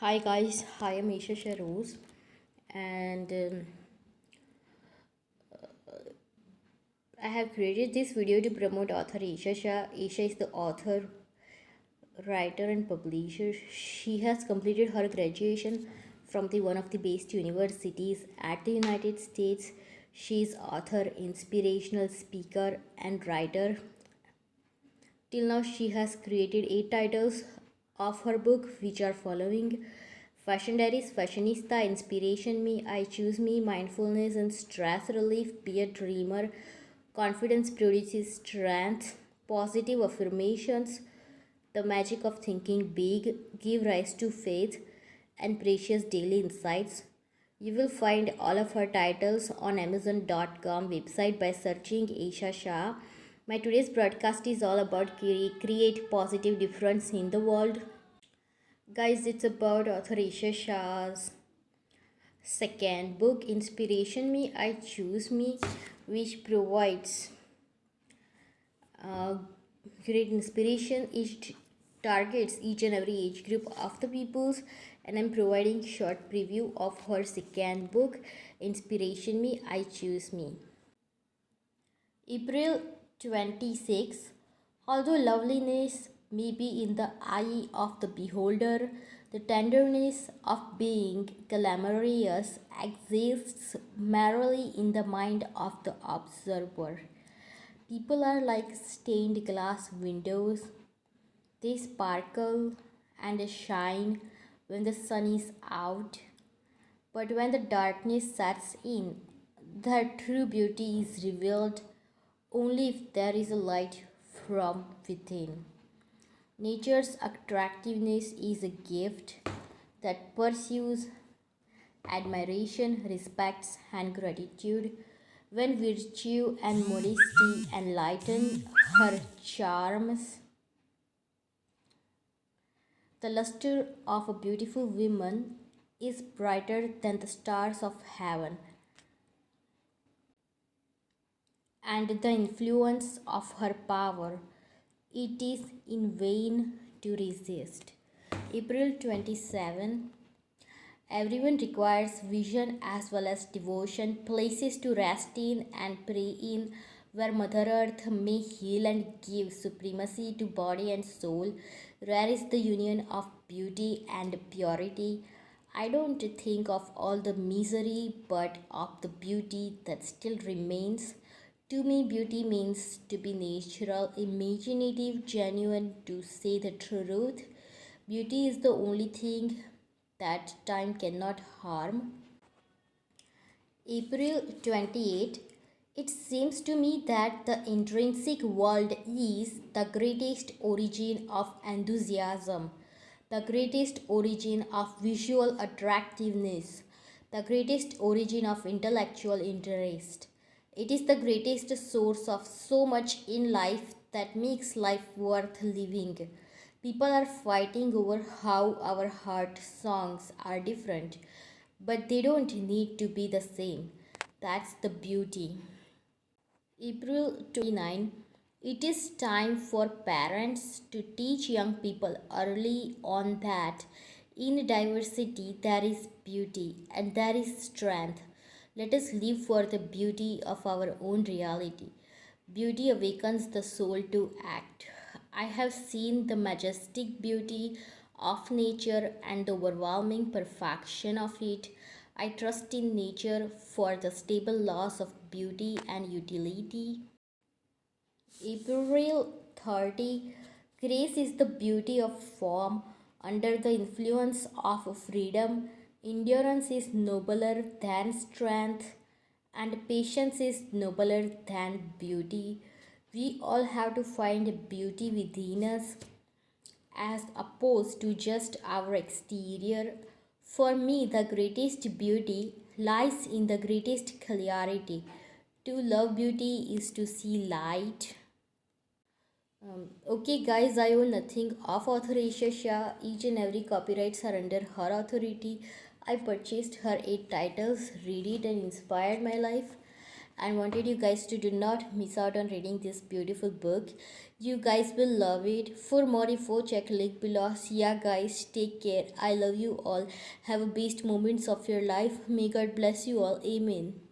Hi guys, I am Isha Sharoz and I have created this video to promote author Isha Shah. Isha is the author, writer and publisher. She has completed her graduation from the one of the best universities at the United States. She is author, inspirational speaker and writer. Till now, she has created 8 titles of her book, which are following: Fashion Diaries, Fashionista, Inspiration Me, I Choose Me, Mindfulness and Stress Relief, Be a Dreamer, Confidence Produces Strength, Positive Affirmations, The Magic of Thinking Big, Give Rise to Faith, and Precious Daily Insights. You will find all of her titles on Amazon.com website by searching Isha Shah. My today's broadcast is all about create positive difference in the world. Guys, it's about author Isha Shah's second book, Inspiration Me, I Choose Me, which provides uh, great inspiration. It targets each and every age group of the peoples, and I'm providing short preview of her second book, Inspiration Me, I Choose Me. April 26. Although loveliness may be in the eye of the beholder, the tenderness of being glamorous exists merely in the mind of the observer. People are like stained glass windows. They sparkle and shine when the sun is out, but when the darkness sets in, their true beauty is revealed only if there is a light from within. Nature's attractiveness is a gift that pursues admiration, respect, and gratitude. When virtue and modesty enlighten her charms, the luster of a beautiful woman is brighter than the stars of heaven, and the influence of her power it is in vain to resist. April 27. Everyone requires vision as well as devotion, places to rest in and pray in, where Mother Earth may heal and give supremacy to body and soul. Rare is the union of beauty and purity. I don't think of all the misery, but of the beauty that still remains. To me, beauty means to be natural, imaginative, genuine, to say the truth. Beauty is the only thing that time cannot harm. April 28. It seems to me that the intrinsic world is the greatest origin of enthusiasm, the greatest origin of visual attractiveness, the greatest origin of intellectual interest. It is the greatest source of so much in life that makes life worth living. People are fighting over how our heart songs are different, but they don't need to be the same. That's the beauty. April 29. It is time for parents to teach young people early on that in diversity there is beauty and there is strength. Let us live for the beauty of our own reality. Beauty awakens the soul to act. I have seen the majestic beauty of nature and the overwhelming perfection of it. I trust in nature for the stable laws of beauty and utility. April 30. Grace is the beauty of form under the influence of freedom. Endurance is nobler than strength, and patience is nobler than beauty. We all have to find beauty within us as opposed to just our exterior. For me, the greatest beauty lies in the greatest clarity. To love beauty is to see light. Okay, guys, I own nothing of author Isha Shah. Each and every copyrights are under her authority. I purchased her 8 titles, read it, and inspired my life. and wanted you guys to do not miss out on reading this beautiful book. You guys will love it. For more info, check link below. So yeah, guys, take care. I love you all. Have a best moments of your life. May God bless you all. Amen.